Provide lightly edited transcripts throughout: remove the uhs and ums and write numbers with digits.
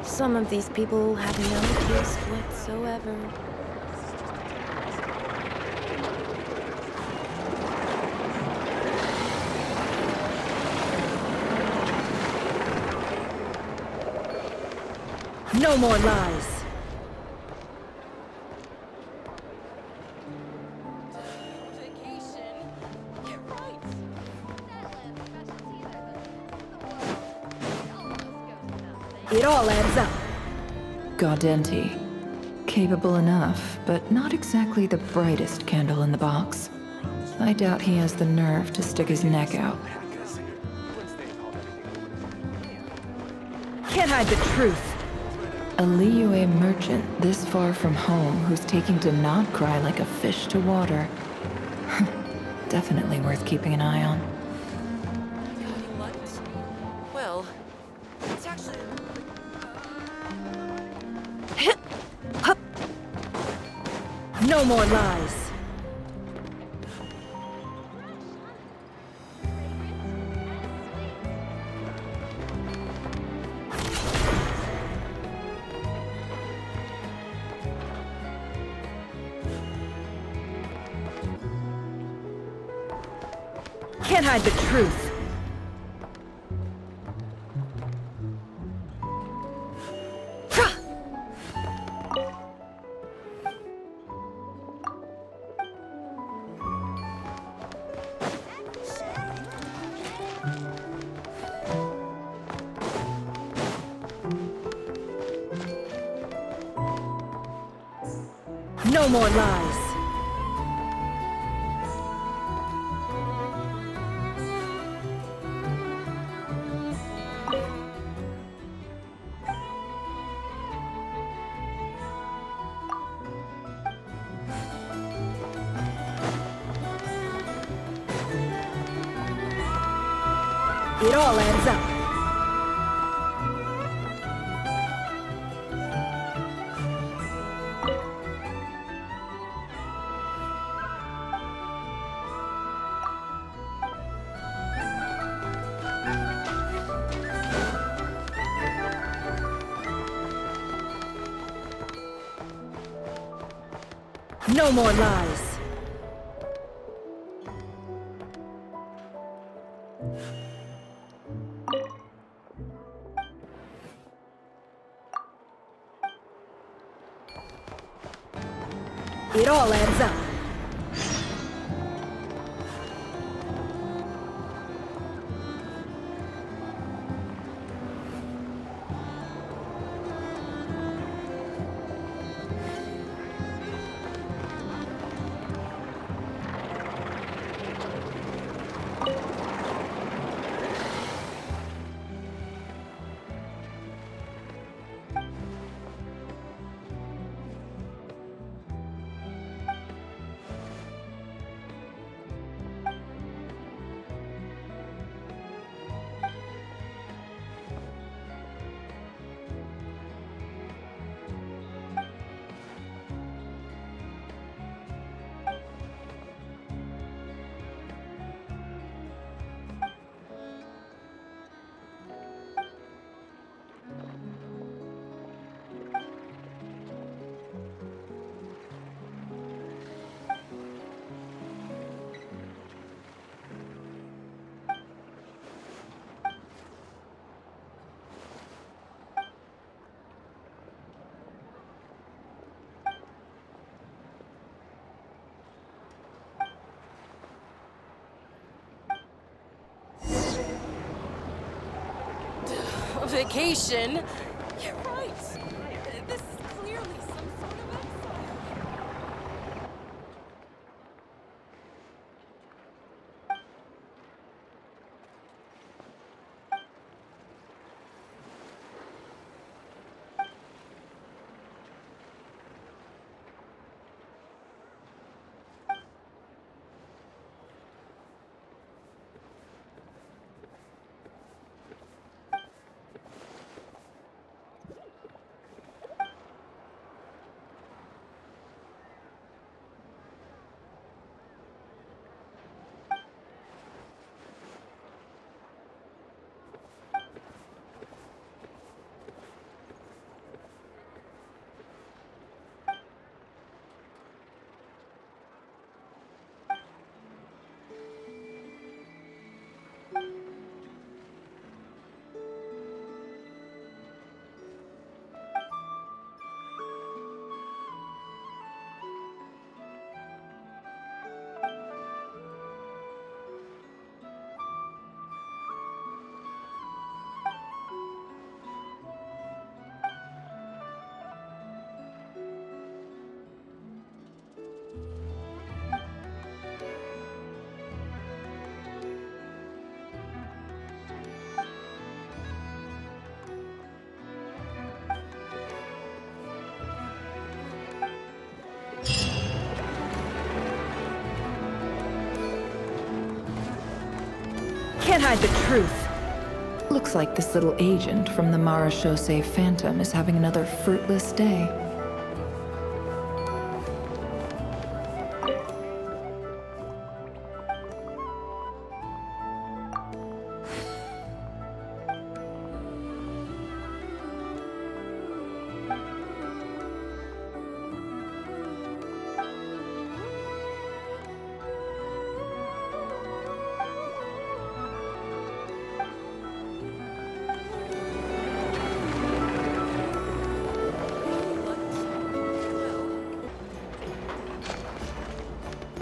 Some of these people have no taste whatsoever. No more lies. It all adds up. Gaudenti. Capable enough, but not exactly the brightest candle in the box. I doubt he has the nerve to stick his neck out. Can't hide the truth. A Liyue merchant this far from home who's taking to Nod-Krai like a fish to water. Definitely worth keeping an eye on. Well, it's actually... No more lies. Can't hide the truth. No more lies. It all adds up. No more lies. It all adds up. Vacation? You're right. This is clearly some sort of exile. Can't hide the truth. Looks like this little agent from the Marechaussee Phantom is having another fruitless day.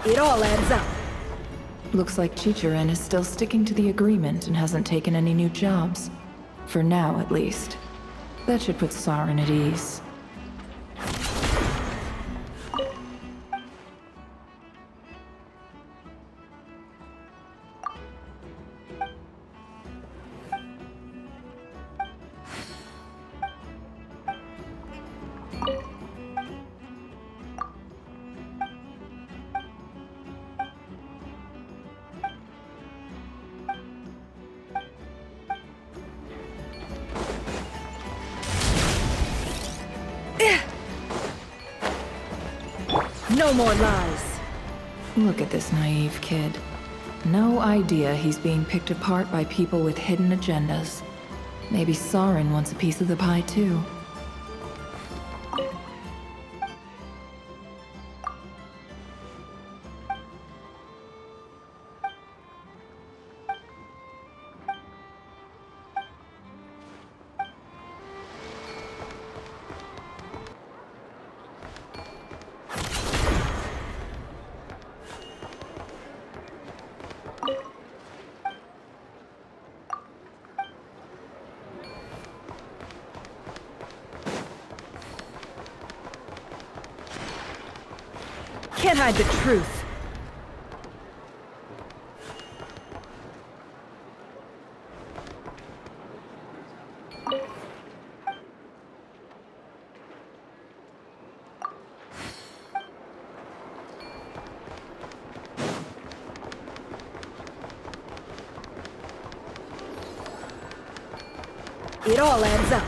It all adds up. Looks like Chicharin is still sticking to the agreement and hasn't taken any new jobs. For now, at least. That should put Saren at ease. No more lies. Look at this naive kid. No idea he's being picked apart by people with hidden agendas. Maybe Saren wants a piece of the pie too. Can't hide the truth. It all adds up.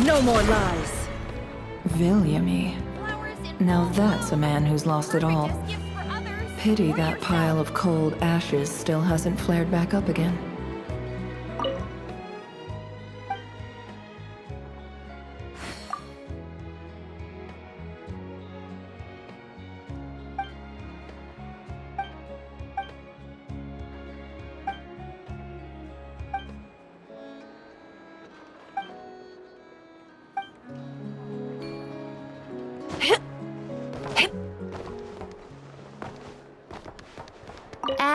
No more lies. Viljami. Now that's a man who's lost it all. Pity that pile of cold ashes still hasn't flared back up again.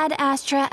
Ad Astra.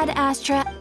Ad Astra.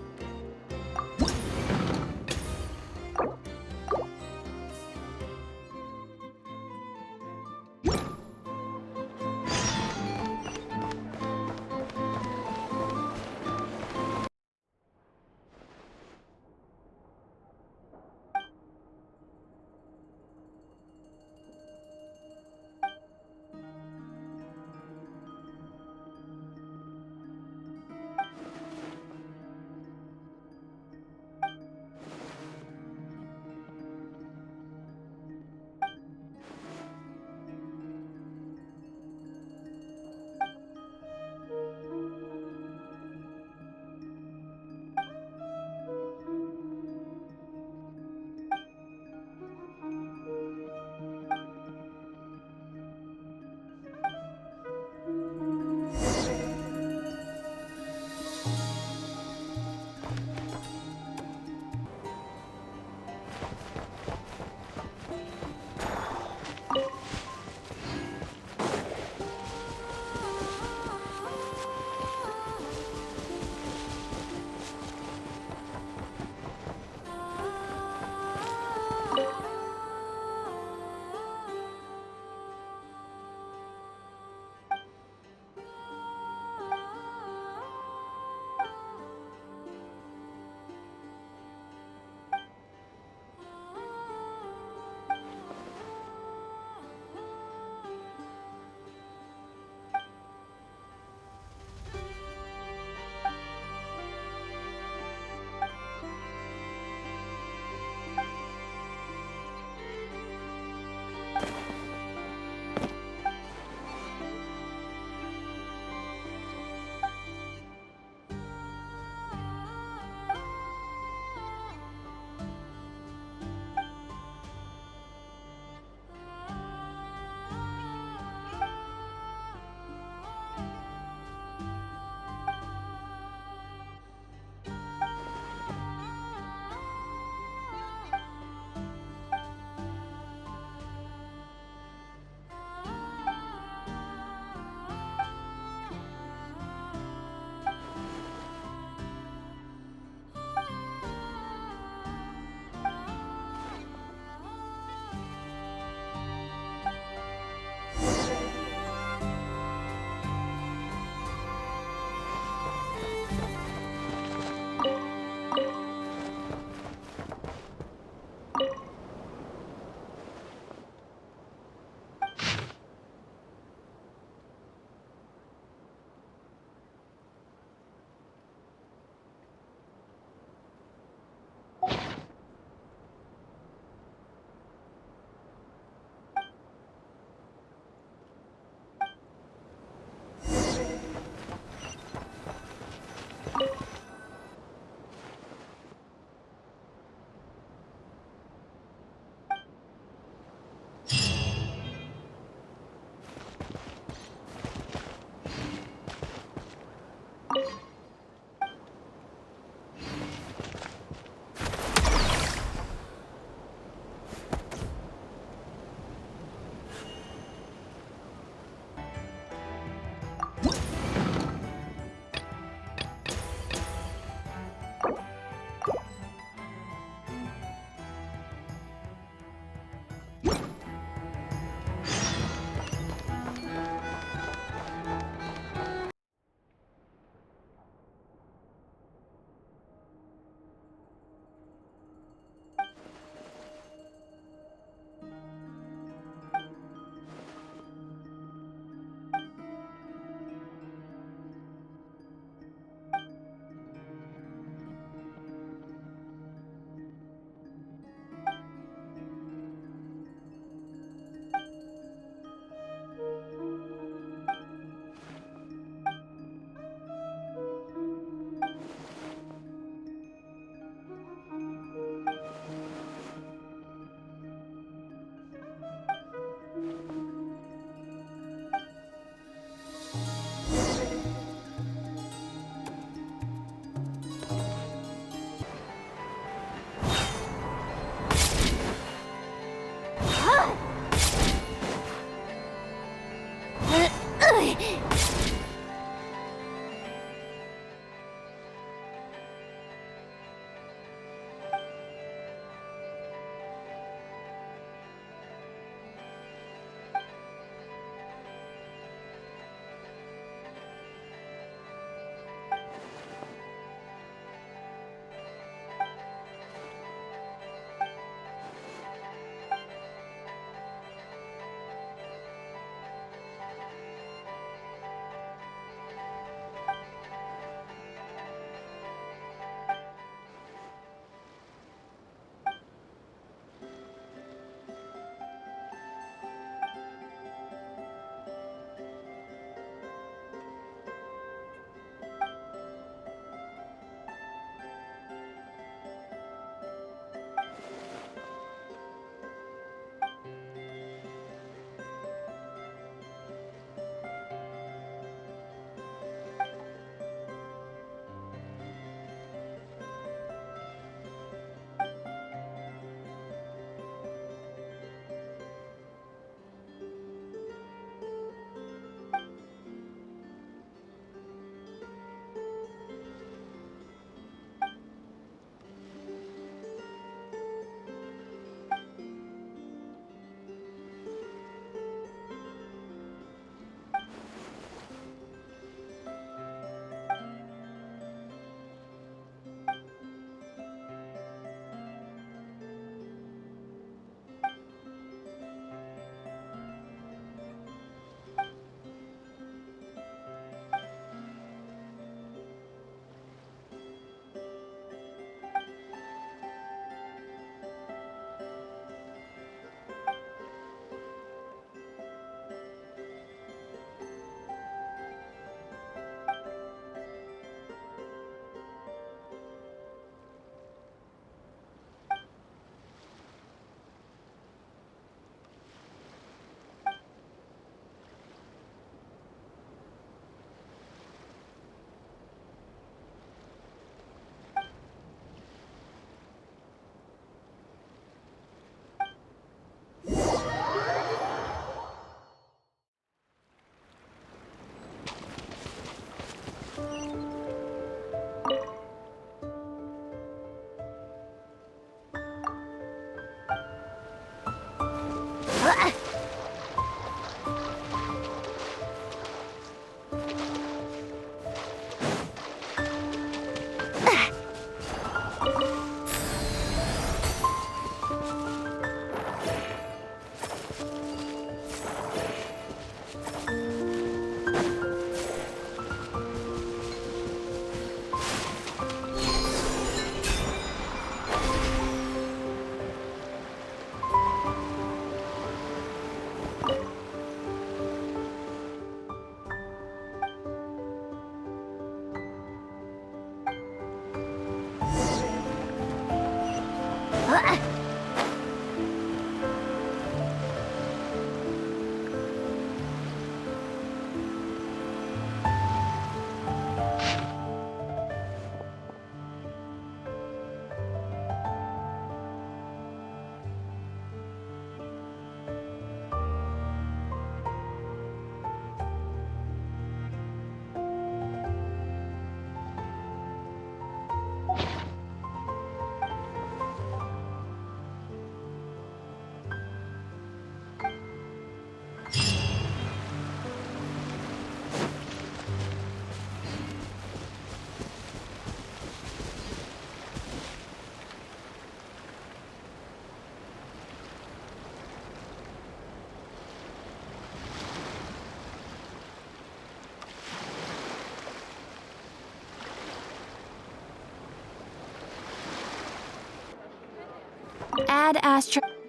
Ad Astra.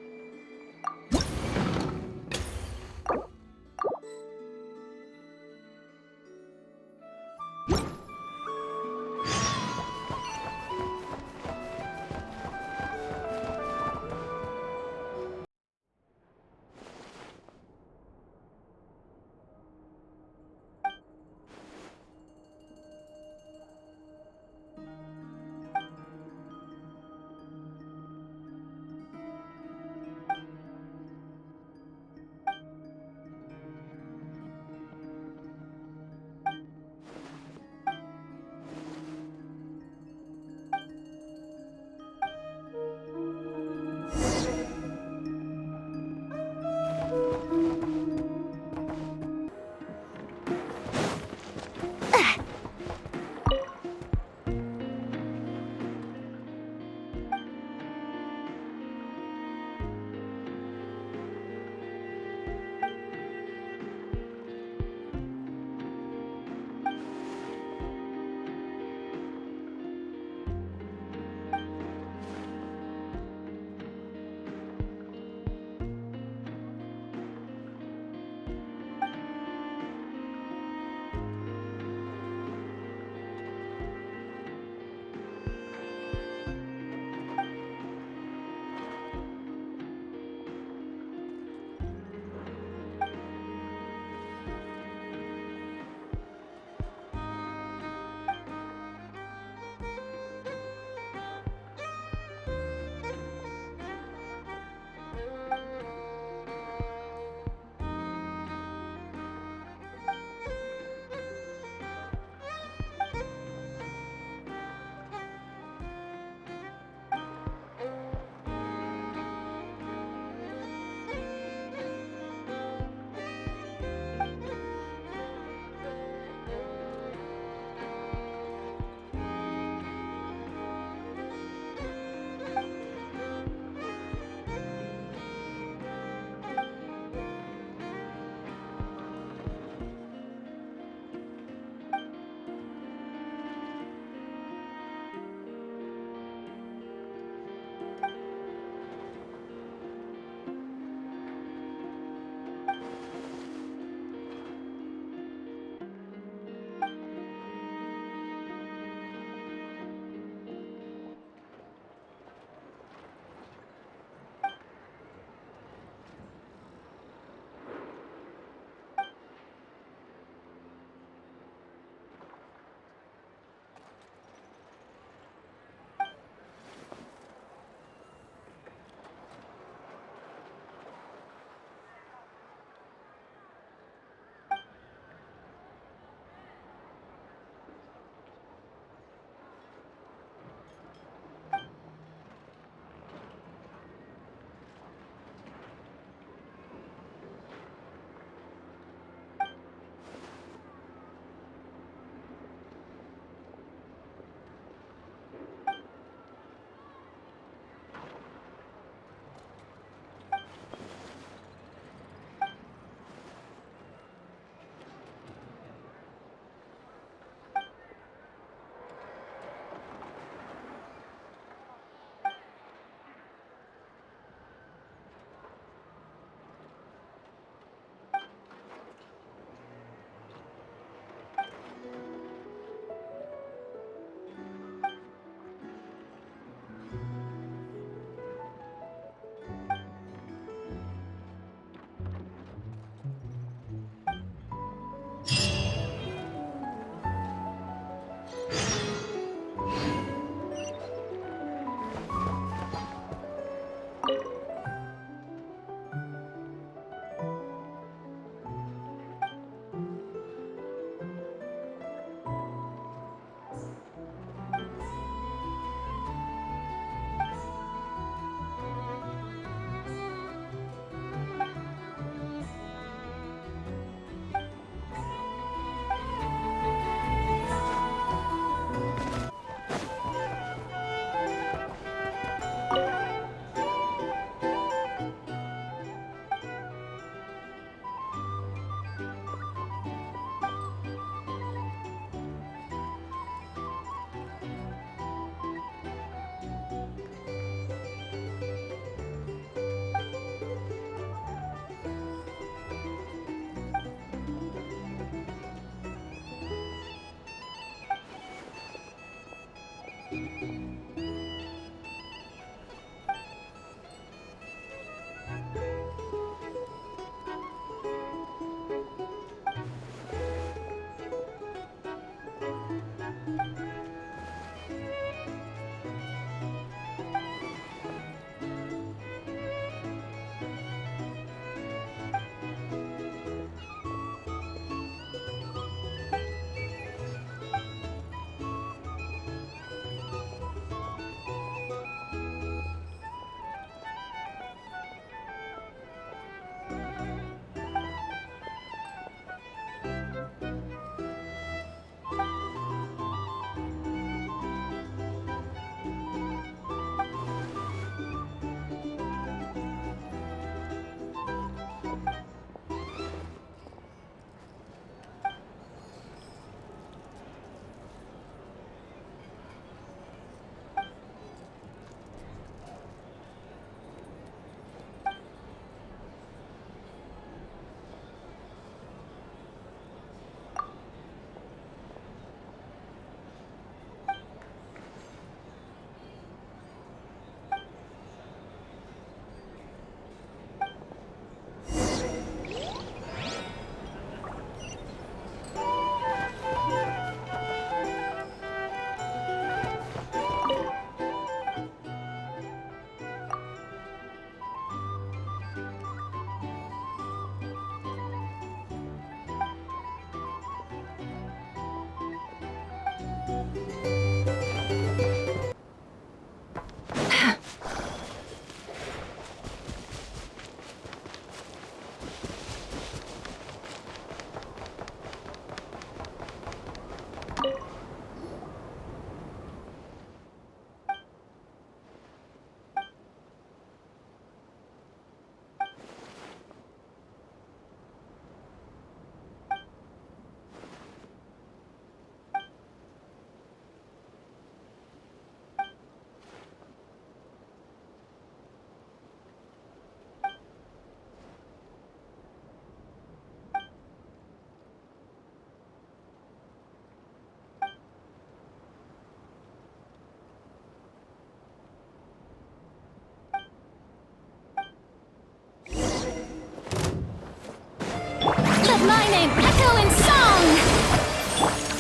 name, Echo in song!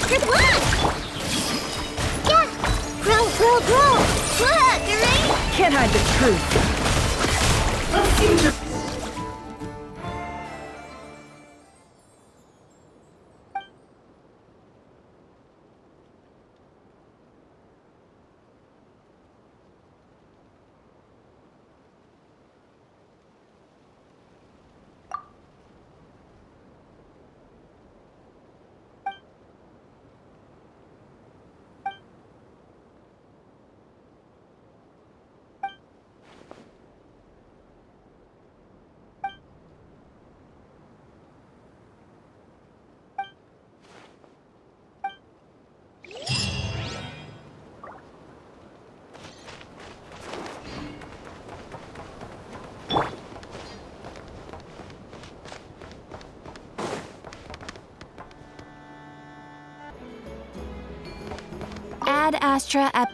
Good luck! Yeah! Grow, grow, grow! Look, alright? Can't hide the truth. Ad Astra ep.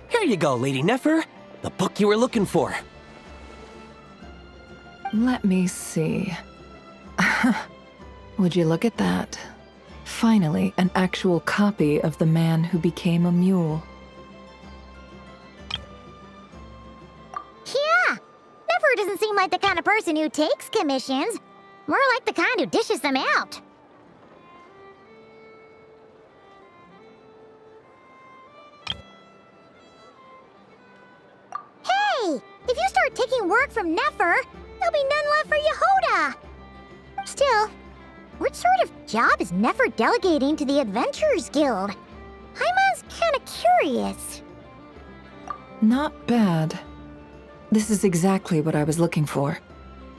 Here you go, Lady Neffer. The book you were looking for. Let me see. Would you look at that? Finally, an actual copy of The Man Who Became a Mule. Yeah! Neffer doesn't seem like the kind of person who takes commissions. More like the kind who dishes them out. Hey! If you start taking work from Neffer, there'll be none left for Ягода! Still, what sort of job is Neffer delegating to the Adventurers Guild? Paimon's kinda curious. Not bad. This is exactly what I was looking for.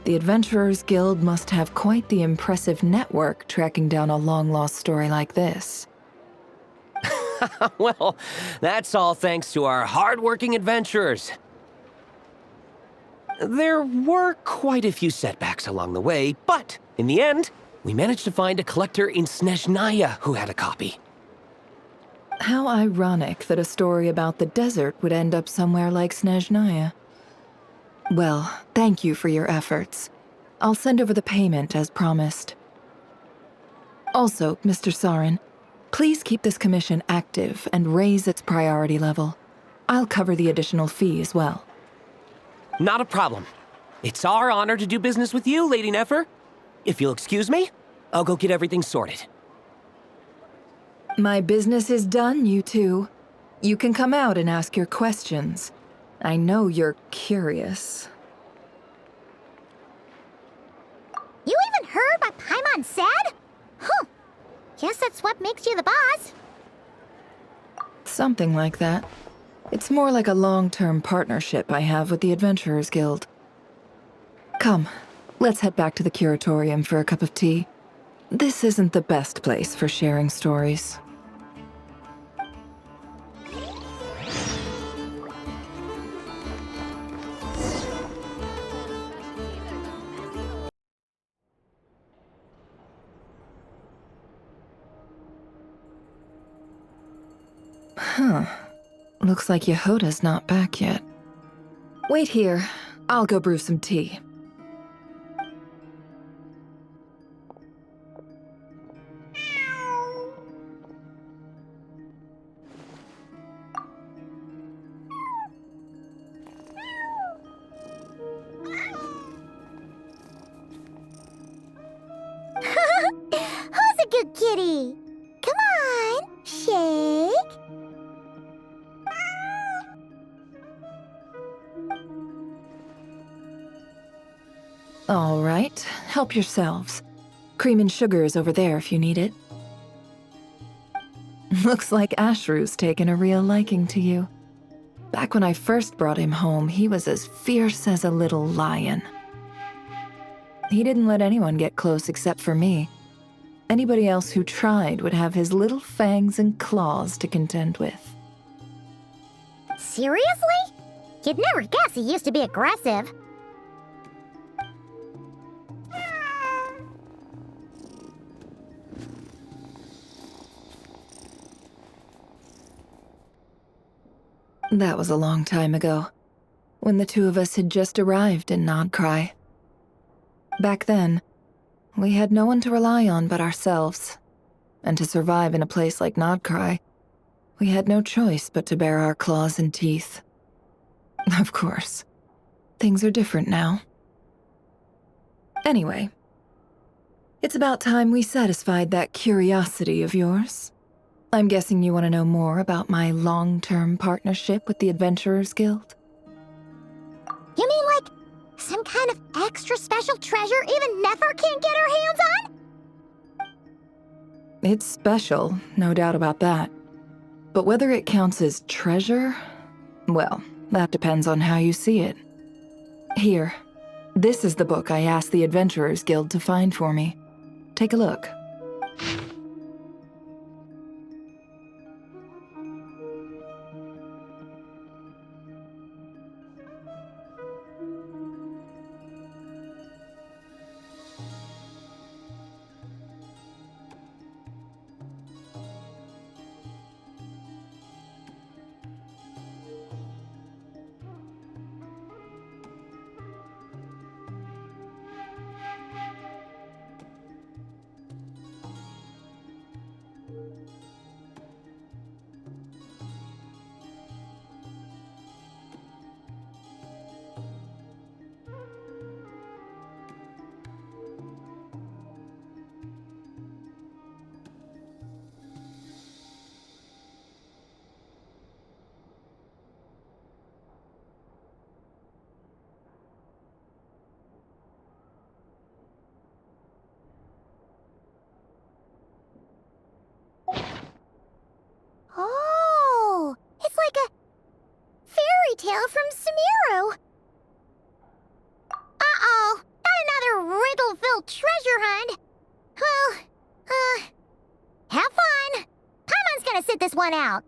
The Adventurers Guild must have quite the impressive network tracking down a long-lost story like this. Well, that's all thanks to our hard-working adventurers. There were quite a few setbacks along the way, but in the end, we managed to find a collector in Snezhnaya who had a copy. How ironic that a story about the desert would end up somewhere like Snezhnaya. Well, thank you for your efforts. I'll send over the payment as promised. Also, Mr. Sarin, please keep this commission active and raise its priority level. I'll cover the additional fee as well. Not a problem. It's our honor to do business with you, Lady Neffer. If you'll excuse me, I'll go get everything sorted. My business is done, you two. You can come out and ask your questions. I know you're curious. You even heard what Paimon said? Huh. Guess that's what makes you the boss. Something like that. It's more like a long-term partnership I have with the Adventurers Guild. Come, let's head back to the curatorium for a cup of tea. This isn't the best place for sharing stories. Huh. Looks like Ягоda's not back yet. Wait here. I'll go brew some tea. Who's a good kitty? Come on, shake. All right, help yourselves. Cream and sugar is over there if you need it. Looks like Ashrew's taken a real liking to you. Back when I first brought him home, he was as fierce as a little lion. He didn't let anyone get close except for me. Anybody else who tried would have his little fangs and claws to contend with. Seriously? You'd never guess he used to be aggressive. That was a long time ago, when the two of us had just arrived in Nod-Krai. Back then, we had no one to rely on but ourselves, and to survive in a place like Nod-Krai, we had no choice but to bare our claws and teeth. Of course, things are different now. Anyway, it's about time we satisfied that curiosity of yours. I'm guessing you want to know more about my long-term partnership with the Adventurers Guild? You mean like some kind of extra special treasure even Neffer can't get her hands on? It's special, no doubt about that. But whether it counts as treasure, well, that depends on how you see it. Here, this is the book I asked the Adventurers Guild to find for me. Take a look. Oh, it's like a fairy tale from Sumeru. Uh-oh, not another riddle-filled treasure hunt. Well, have fun. Paimon's gonna sit this one out.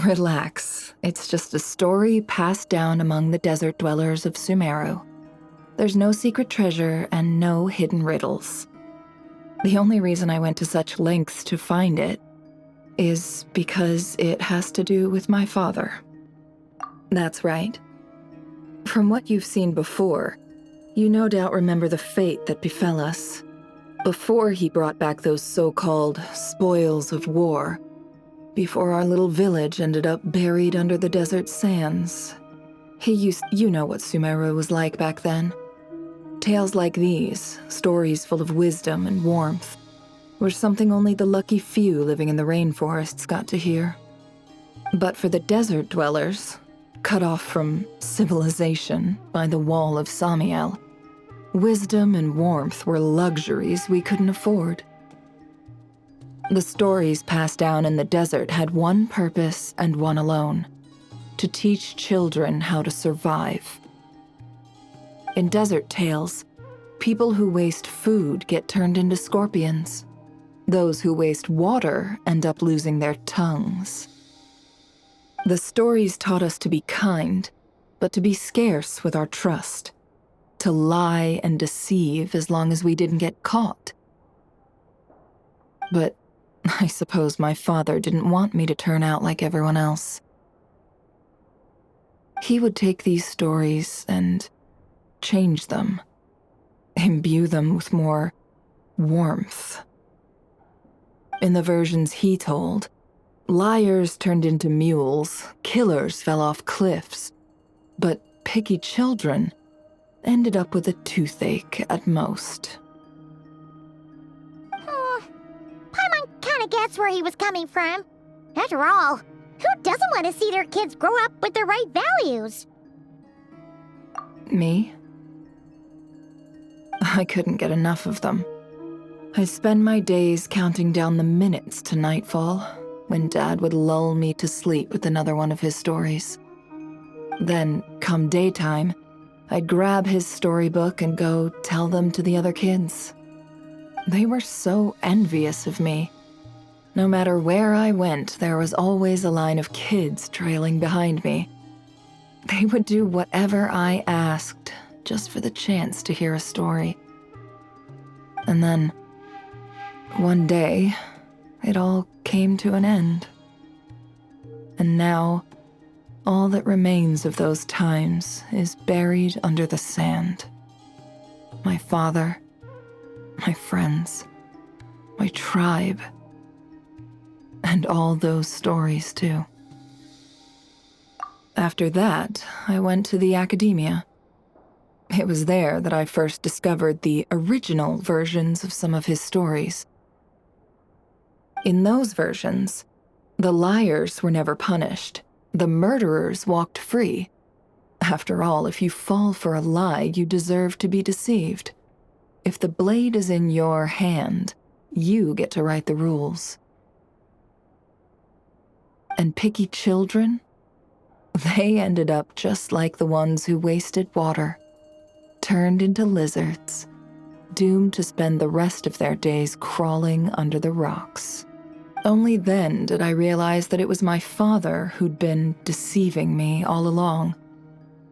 Relax. It's just a story passed down among the desert dwellers of Sumeru. There's no secret treasure and no hidden riddles. The only reason I went to such lengths to find it is because it has to do with my father. That's right. From what you've seen before, you no doubt remember the fate that befell us. Before he brought back those so-called spoils of war. Before our little village ended up buried under the desert sands. You know what Sumeru was like back then. Tales like these, stories full of wisdom and warmth, were something only the lucky few living in the rainforests got to hear. But for the desert dwellers, cut off from civilization by the wall of Samiel, wisdom and warmth were luxuries we couldn't afford. The stories passed down in the desert had one purpose and one alone: to teach children how to survive. In desert tales, people who waste food get turned into scorpions. Those who waste water end up losing their tongues. The stories taught us to be kind, but to be scarce with our trust. To lie and deceive as long as we didn't get caught. But I suppose my father didn't want me to turn out like everyone else. He would take these stories and change them, imbue them with more warmth. In the versions he told, liars turned into mules, killers fell off cliffs, but picky children ended up with a toothache at most. Paimon kinda gets where he was coming from. After all, who doesn't want to see their kids grow up with the right values? Me? I couldn't get enough of them. I'd spend my days counting down the minutes to nightfall, when Dad would lull me to sleep with another one of his stories. Then, come daytime, I'd grab his storybook and go tell them to the other kids. They were so envious of me. No matter where I went, there was always a line of kids trailing behind me. They would do whatever I asked, just for the chance to hear a story. And then, one day, it all came to an end. And now, all that remains of those times is buried under the sand. My father, my friends, my tribe, and all those stories too. After that, I went to the academia. It was there that I first discovered the original versions of some of his stories. In those versions, the liars were never punished. The murderers walked free. After all, if you fall for a lie, you deserve to be deceived. If the blade is in your hand, you get to write the rules. And picky children? They ended up just like the ones who wasted water, turned into lizards, doomed to spend the rest of their days crawling under the rocks. Only then did I realize that it was my father who'd been deceiving me all along,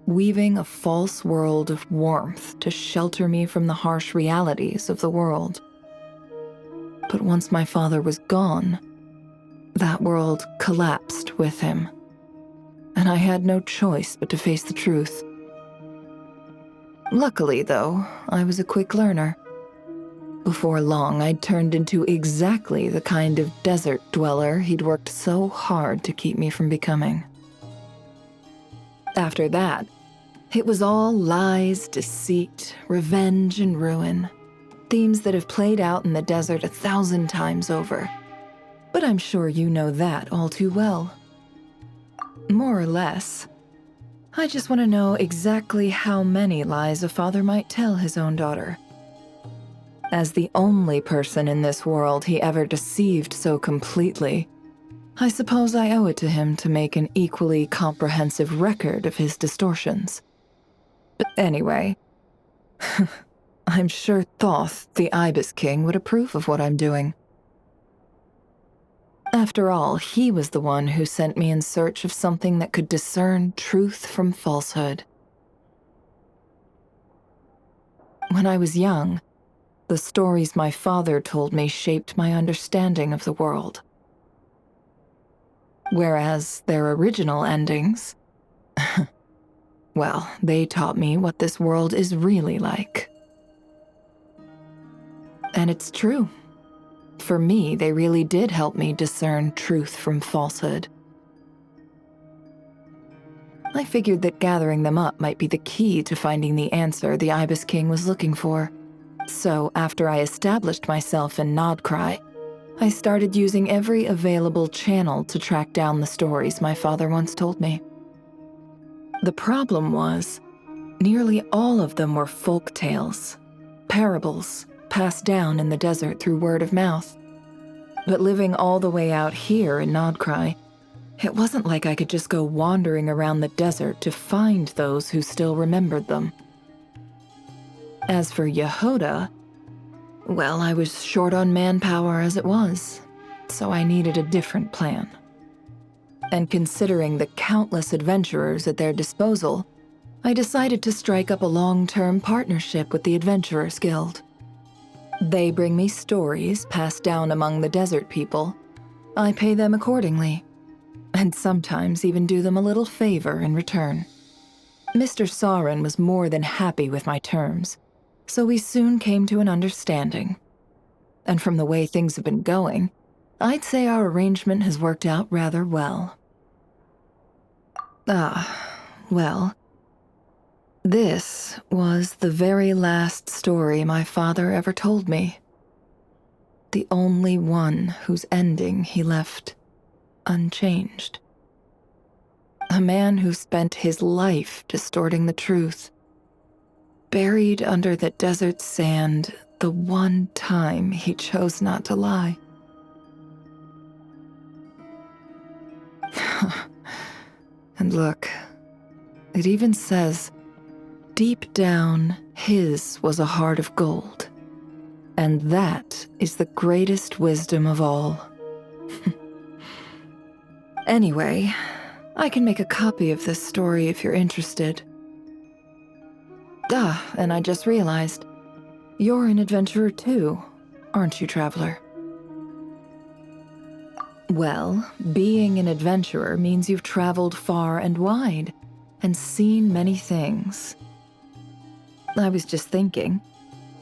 weaving a false world of warmth to shelter me from the harsh realities of the world. But once my father was gone, that world collapsed with him, and I had no choice but to face the truth. Luckily, though, I was a quick learner. Before long, I'd turned into exactly the kind of desert dweller he'd worked so hard to keep me from becoming. After that, it was all lies, deceit, revenge, and ruin. Themes that have played out in the desert 1,000 times over. But I'm sure you know that all too well. More or less. I just want to know exactly how many lies a father might tell his own daughter. As the only person in this world he ever deceived so completely, I suppose I owe it to him to make an equally comprehensive record of his distortions. But anyway, I'm sure Thoth, the Ibis King, would approve of what I'm doing. After all, he was the one who sent me in search of something that could discern truth from falsehood. When I was young, the stories my father told me shaped my understanding of the world. Whereas their original endings, well, they taught me what this world is really like. And it's true. For me, they really did help me discern truth from falsehood. I figured that gathering them up might be the key to finding the answer the Ibis King was looking for. So after I established myself in Nod-Krai, I started using every available channel to track down the stories my father once told me. The problem was, nearly all of them were folk tales, parables, passed down in the desert through word of mouth. But living all the way out here in Nod-Krai, it wasn't like I could just go wandering around the desert to find those who still remembered them. As for Ягода, well, I was short on manpower as it was, so I needed a different plan. And considering the countless adventurers at their disposal, I decided to strike up a long-term partnership with the Adventurers Guild. They bring me stories passed down among the desert people. I pay them accordingly, and sometimes even do them a little favor in return. Mr. Sauron was more than happy with my terms, so we soon came to an understanding. And from the way things have been going, I'd say our arrangement has worked out rather well. Well, this was the very last story my father ever told me. The only one whose ending he left unchanged. A man who spent his life distorting the truth, buried under the desert sand the one time he chose not to lie. And look, it even says, deep down, his was a heart of gold. And that is the greatest wisdom of all. Anyway, I can make a copy of this story if you're interested. And I just realized, you're an adventurer too, aren't you, traveler? Well, being an adventurer means you've traveled far and wide and seen many things. I was just thinking,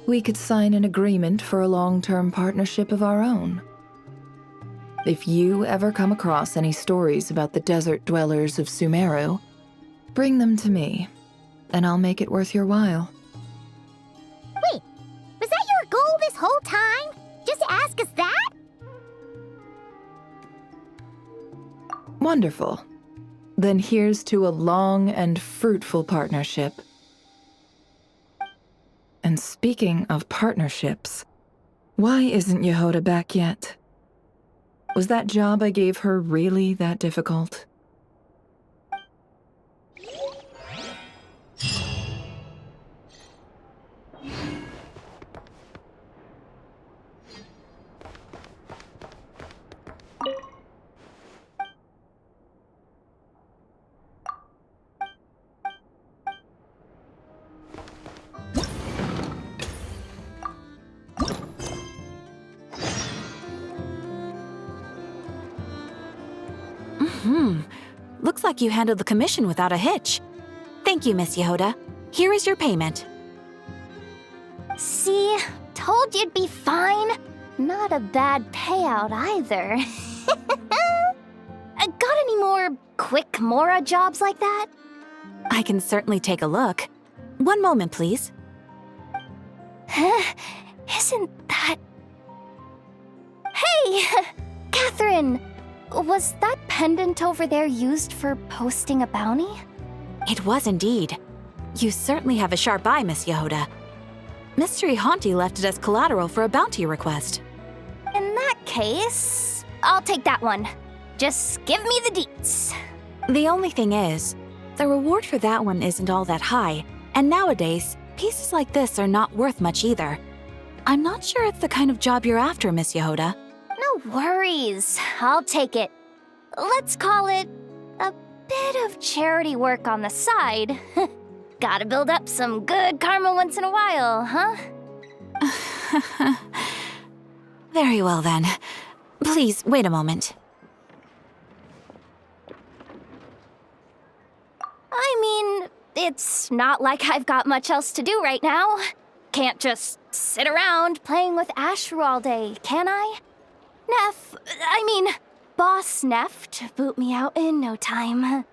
we could sign an agreement for a long-term partnership of our own. If you ever come across any stories about the desert dwellers of Sumeru, bring them to me, and I'll make it worth your while. Wait, was that your goal this whole time? Just to ask us that? Wonderful. Then here's to a long and fruitful partnership. And speaking of partnerships, why isn't Yehoda back yet? Was that job I gave her really that difficult? Looks like you handled the commission without a hitch. Thank you, Miss Yehoda. Here is your payment. See? Told you'd be fine. Not a bad payout either. Got any more quick Mora jobs like that? I can certainly take a look. One moment, please. Isn't that... Hey! Catherine! Was that pendant over there used for posting a bounty? It was indeed. You certainly have a sharp eye, Miss Yehoda. Mystery Haunty left it as collateral for a bounty request. In that case, I'll take that one. Just give me the deets. The only thing is, the reward for that one isn't all that high, and nowadays, pieces like this are not worth much either. I'm not sure it's the kind of job you're after, Miss Yehoda. No worries. I'll take it. Let's call it a bit of charity work on the side. Gotta build up some good karma once in a while, huh? Very well then. Please, wait a moment. I mean, it's not like I've got much else to do right now. Can't just sit around playing with Ashru all day, can I? Boss Neff to boot me out in no time.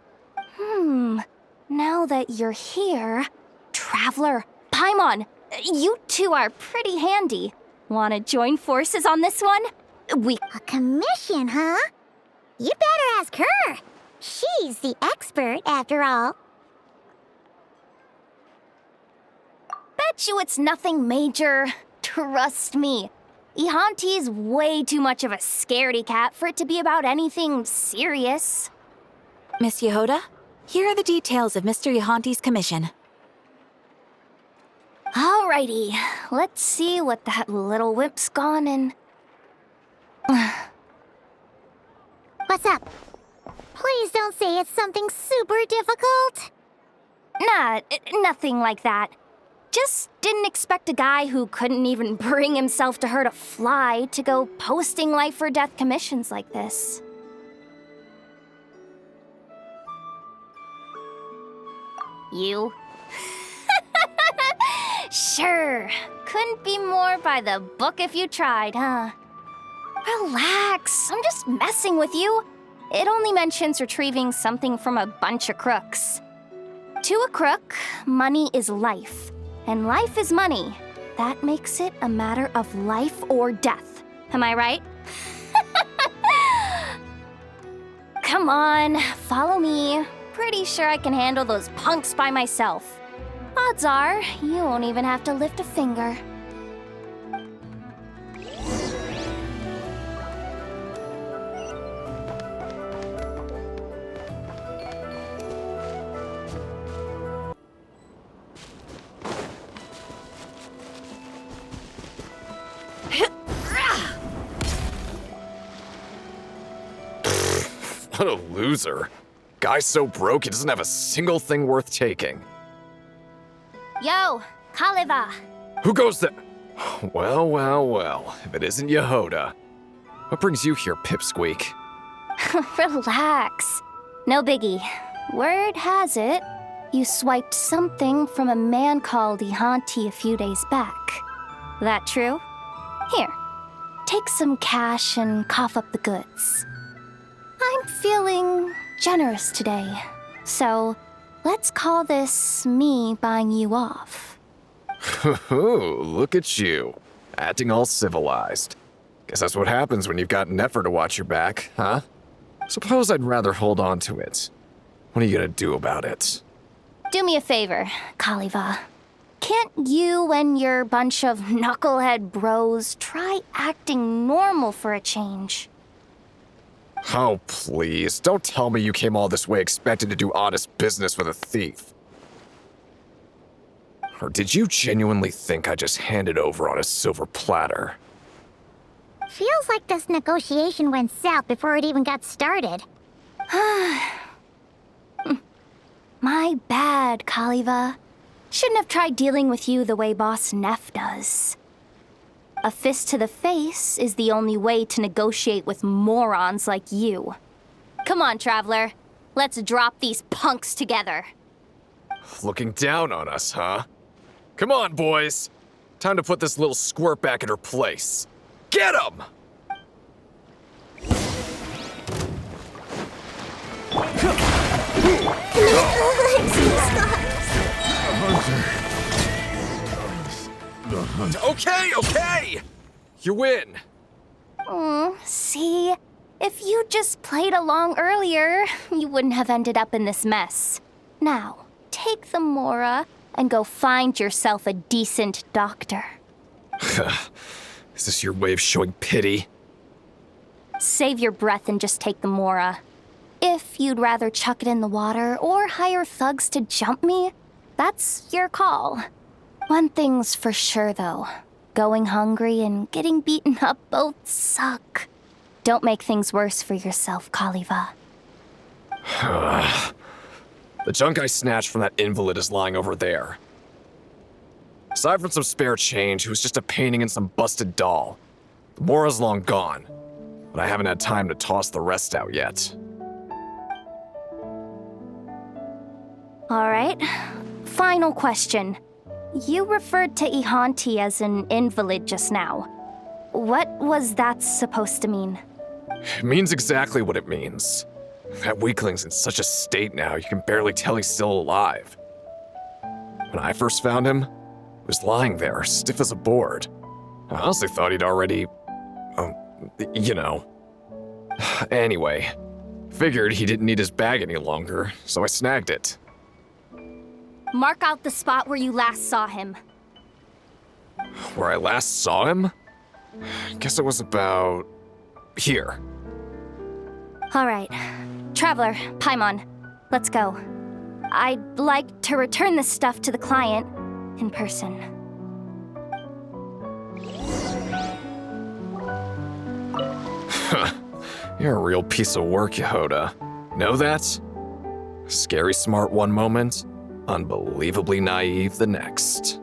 Now that you're here, Traveler, Paimon, you two are pretty handy. Wanna join forces on this one? A commission, huh? You'd better ask her. She's the expert, after all. Bet you it's nothing major. Trust me. Ihanti's way too much of a scaredy cat for it to be about anything serious. Miss Yehoda, here are the details of Mr. Ihanti's commission. Alrighty, let's see what that little wimp's gone and... What's up? Please don't say it's something super difficult. Nah, nothing like that. Just didn't expect a guy who couldn't even bring himself to her to fly to go posting life or death commissions like this. You? Sure. Couldn't be more by the book if you tried, huh? Relax. I'm just messing with you. It only mentions retrieving something from a bunch of crooks. To a crook, money is life. And life is money. That makes it a matter of life or death. Am I right? Come on, follow me. Pretty sure I can handle those punks by myself. Odds are, you won't even have to lift a finger. What a loser. Guy's so broke he doesn't have a single thing worth taking. Yo, Kaleva. Who goes there? Well, if it isn't Yehoda. What brings you here, Pipsqueak? Relax. No biggie. Word has it, you swiped something from a man called Ihanti a few days back. That true? Here, take some cash and cough up the goods. I'm feeling generous today, so let's call this me buying you off. Look at you, acting all civilized. Guess that's what happens when you've got Neffer to watch your back, huh? Suppose I'd rather hold on to it. What are you gonna do about it? Do me a favor, Kaliva. Can't you and your bunch of knucklehead bros try acting normal for a change? Oh, please, don't tell me you came all this way expecting to do honest business with a thief. Or did you genuinely think I just handed over on a silver platter? Feels like this negotiation went south before it even got started. My bad, Kaliva. Shouldn't have tried dealing with you the way Boss Neff does. A fist to the face is the only way to negotiate with morons like you. Come on, Traveler. Let's drop these punks together. Looking down on us, huh? Come on, boys. Time to put this little squirt back in her place. Get him! Okay! You win! See? If you just played along earlier, you wouldn't have ended up in this mess. Now, take the Mora and go find yourself a decent doctor. Is this your way of showing pity? Save your breath and just take the Mora. If you'd rather chuck it in the water or hire thugs to jump me, that's your call. One thing's for sure, though. Going hungry and getting beaten up both suck. Don't make things worse for yourself, Kaliva. The junk I snatched from that invalid is lying over there. Aside from some spare change, it was just a painting and some busted doll. The Mora's long gone, but I haven't had time to toss the rest out yet. All right. Final question. You referred to Ihanti as an invalid just now. What was that supposed to mean? It means exactly what it means. That weakling's in such a state now, you can barely tell he's still alive. When I first found him, he was lying there, stiff as a board. I honestly thought he'd already... you know. Anyway, figured he didn't need his bag any longer, so I snagged it. Mark out the spot where you last saw him. Where I last saw him? Guess it was about... here. All right. Traveler, Paimon, let's go. I'd like to return this stuff to the client in person. You're a real piece of work, Ягода. Know that? Scary smart one moment, unbelievably naive the next.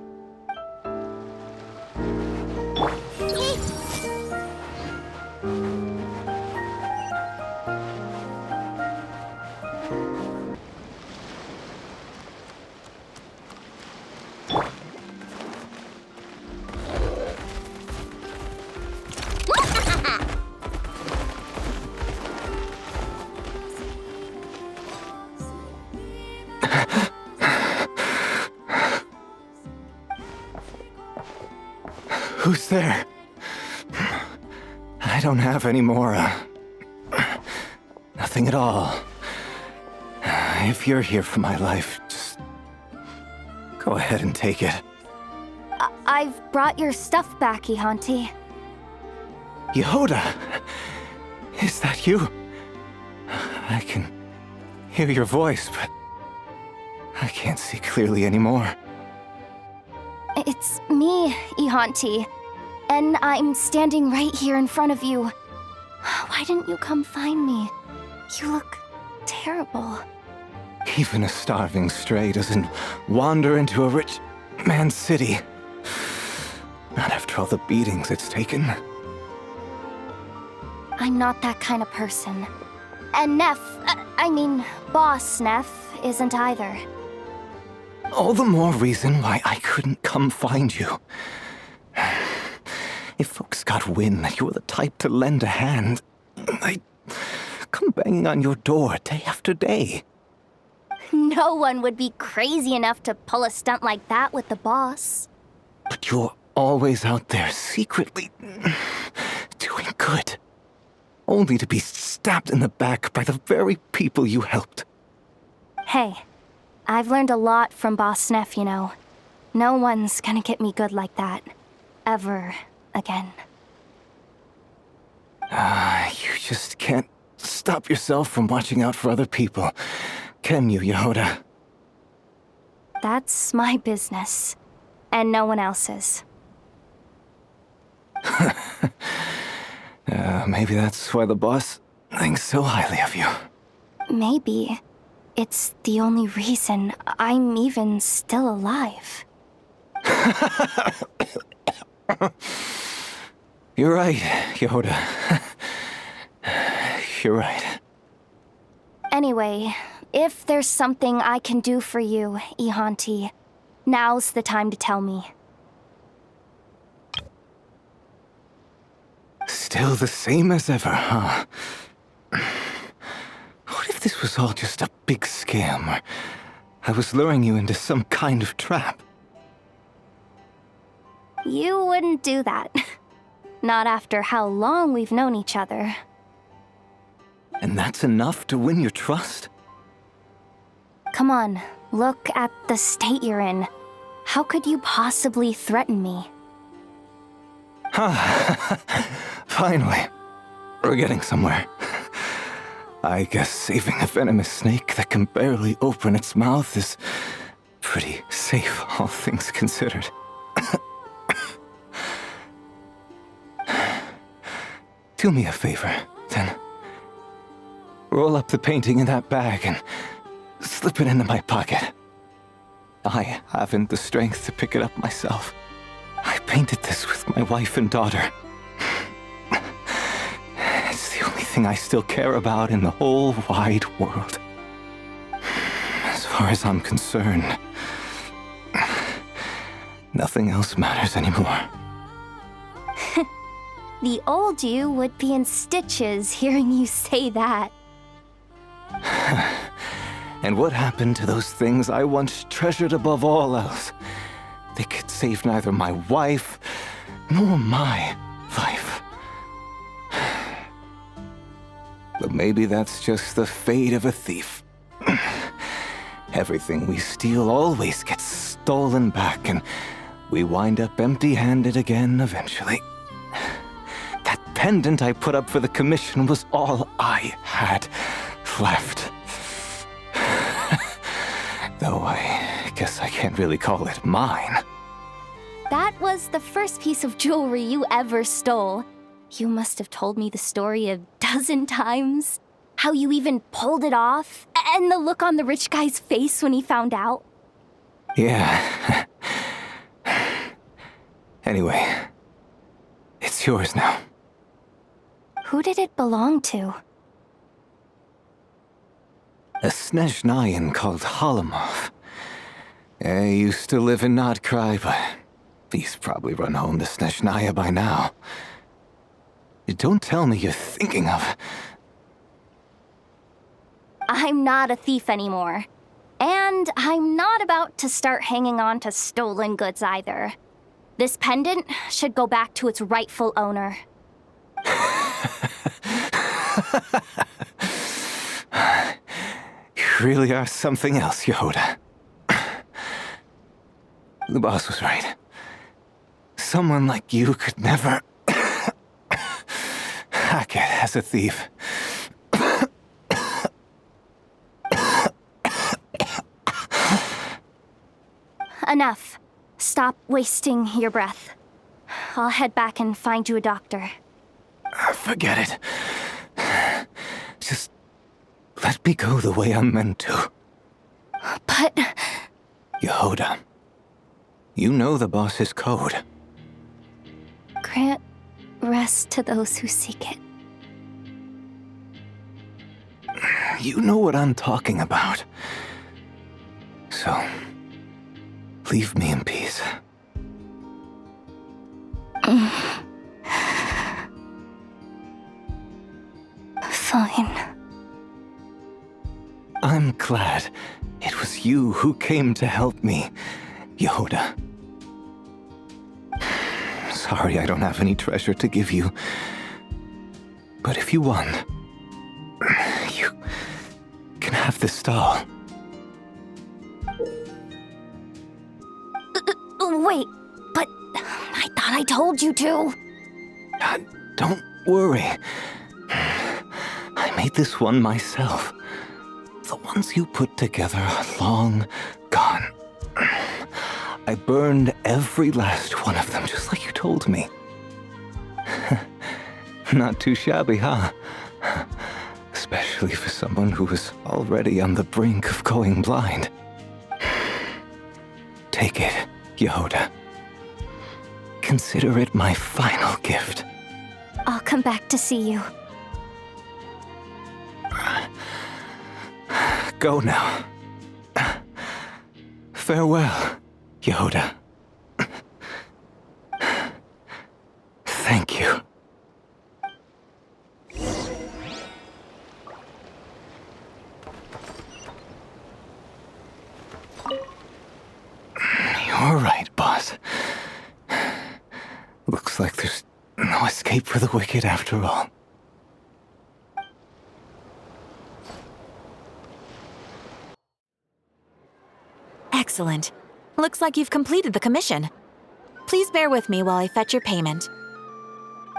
Who's there? I don't have any more, nothing at all. If you're here for my life, just go ahead and take it. I've brought your stuff back, Ihanti. Ягода! Is that you? I can hear your voice, but I can't see clearly anymore. It's me, Ihanti. And I'm standing right here in front of you. Why didn't you come find me? You look terrible. Even a starving stray doesn't wander into a rich man's city. Not after all the beatings it's taken. I'm not that kind of person. And Boss Neff isn't either. All the more reason why I couldn't come find you. If folks got wind that you were the type to lend a hand, they'd come banging on your door day after day. No one would be crazy enough to pull a stunt like that with the boss. But you're always out there secretly doing good. Only to be stabbed in the back by the very people you helped. Hey, I've learned a lot from Boss Neff, you know. No one's gonna get me good like that. Ever again. You just can't stop yourself from watching out for other people, can you, Ягода? That's my business. And no one else's. Maybe that's why the boss thinks so highly of you. Maybe. It's the only reason I'm even still alive. You're right, Ягода. You're right. Anyway, if there's something I can do for you, Ihanti, now's the time to tell me. Still the same as ever, huh? What if this was all just a big scam, or I was luring you into some kind of trap? You wouldn't do that. Not after how long we've known each other. And that's enough to win your trust? Come on, look at the state you're in. How could you possibly threaten me? Finally. We're getting somewhere. I guess saving a venomous snake that can barely open its mouth is pretty safe, all things considered. Do me a favor, then. Roll up the painting in that bag and slip it into my pocket. I haven't the strength to pick it up myself. I painted this with my wife and daughter. It's the only thing I still care about in the whole wide world. As far as I'm concerned, nothing else matters anymore. The old you would be in stitches hearing you say that. And what happened to those things I once treasured above all else? They could save neither my wife nor my life. But maybe that's just the fate of a thief. Everything we steal always gets stolen back, and we wind up empty-handed again eventually. That pendant I put up for the commission was all I had left. Though I guess I can't really call it mine. That was the first piece of jewelry you ever stole. You must have told me the story a dozen times. How you even pulled it off, and the look on the rich guy's face when he found out. Yeah. Anyway, it's yours now. Who did it belong to? A Snezhnayan called Holomov. He used to live in Nod-Krai, but he's probably run home to Snezhnaya by now. Don't tell me you're thinking of... I'm not a thief anymore. And I'm not about to start hanging on to stolen goods either. This pendant should go back to its rightful owner. You really are something else, Ягода. The boss was right. Someone like you could never hack it as a thief. Enough. Stop wasting your breath. I'll head back and find you a doctor. Forget it. Just let me go the way I'm meant to. But... Ягоda, you know the boss's code. Grant rest to those who seek it. You know what I'm talking about. So, leave me in peace. Fine. I'm glad it was you who came to help me, Ягода. Sorry I don't have any treasure to give you. But if you want, you can have this doll. Wait, but I thought I told you to. Don't worry. I made this one myself. The ones you put together are long gone. I burned every last one of them, just like you told me. Not too shabby, huh? Especially for someone who was already on the brink of going blind. Take it, Ягода. Consider it my final gift. I'll come back to see you. Go now. Farewell, Ягода. Thank you. You're right, boss. Looks like there's no escape for the wicked after all. Excellent. Looks like you've completed the commission. Please bear with me while I fetch your payment.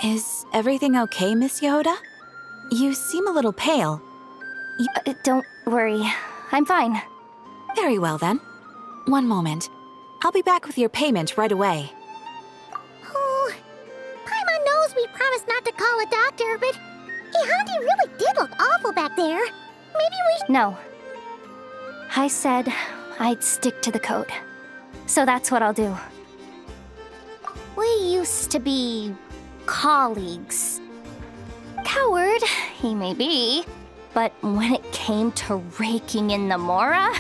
Is everything okay, Miss Ягода? You seem a little pale. Don't worry. I'm fine. Very well, then. One moment. I'll be back with your payment right away. Oh, Paimon knows we promised not to call a doctor, but Ihanti really did look awful back there. Maybe we... No. I said I'd stick to the code. So that's what I'll do. We used to be colleagues. Coward, he may be, but when it came to raking in the Mora,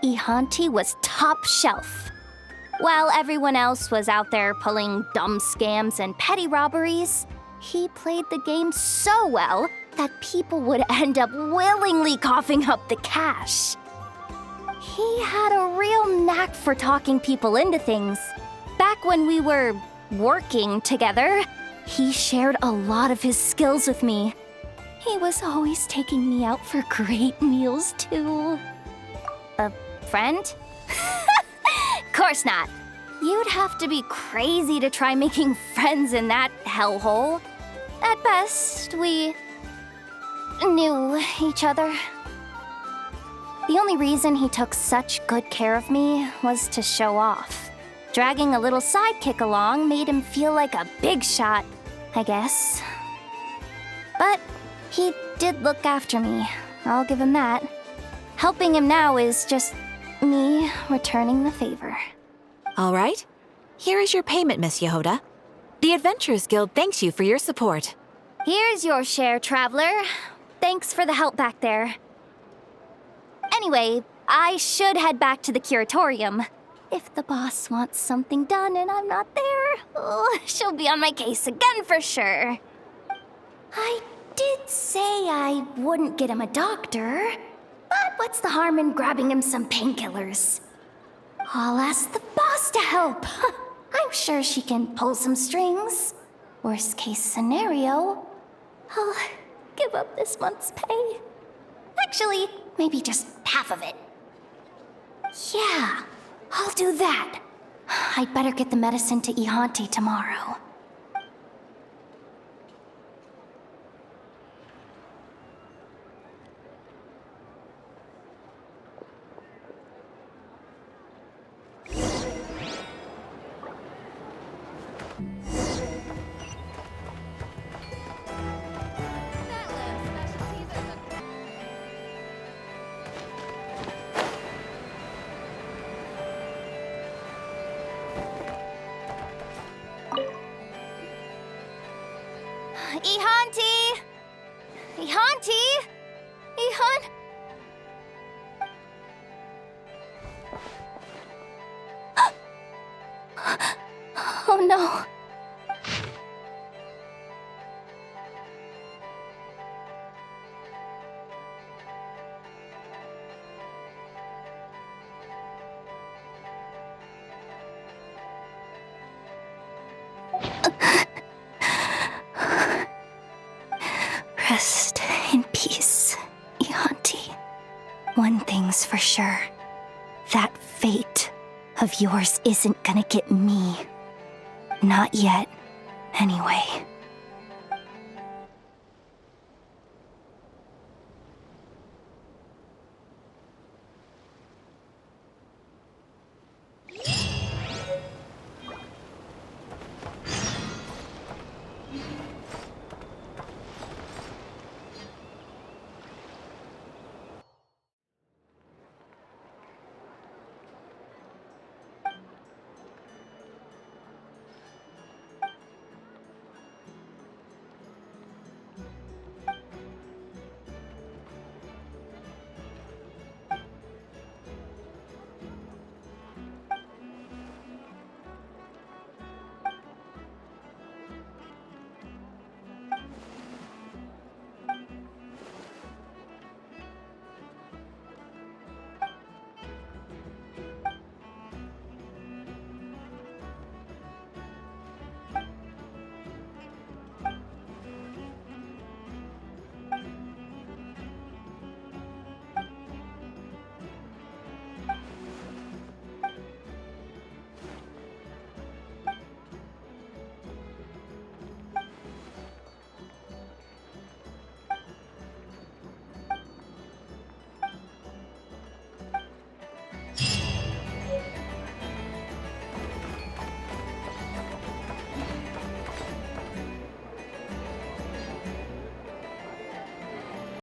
Ihanti was top shelf. While everyone else was out there pulling dumb scams and petty robberies, he played the game so well that people would end up willingly coughing up the cash. He had a real knack for talking people into things. Back when we were working together, he shared a lot of his skills with me. He was always taking me out for great meals, too. A friend? Course not. You'd have to be crazy to try making friends in that hellhole. At best, we knew each other. The only reason he took such good care of me was to show off. Dragging a little sidekick along made him feel like a big shot, I guess. But he did look after me, I'll give him that. Helping him now is just me returning the favor. All right. Here is your payment, Miss Ягода. The Adventurers Guild thanks you for your support. Here's your share, traveler. Thanks for the help back there. Anyway, I should head back to the curatorium. If the boss wants something done and I'm not there, she'll be on my case again for sure. I did say I wouldn't get him a doctor, but what's the harm in grabbing him some painkillers? I'll ask the boss to help. I'm sure she can pull some strings. Worst case scenario, I'll give up this month's pay. Actually, maybe just half of it. Yeah, I'll do that. I'd better get the medicine to Ihanti tomorrow. Ihanti! Ihanti! Oh no. Rest in peace, Ianti. One thing's for sure. That fate of yours isn't gonna get me. Not yet, anyway.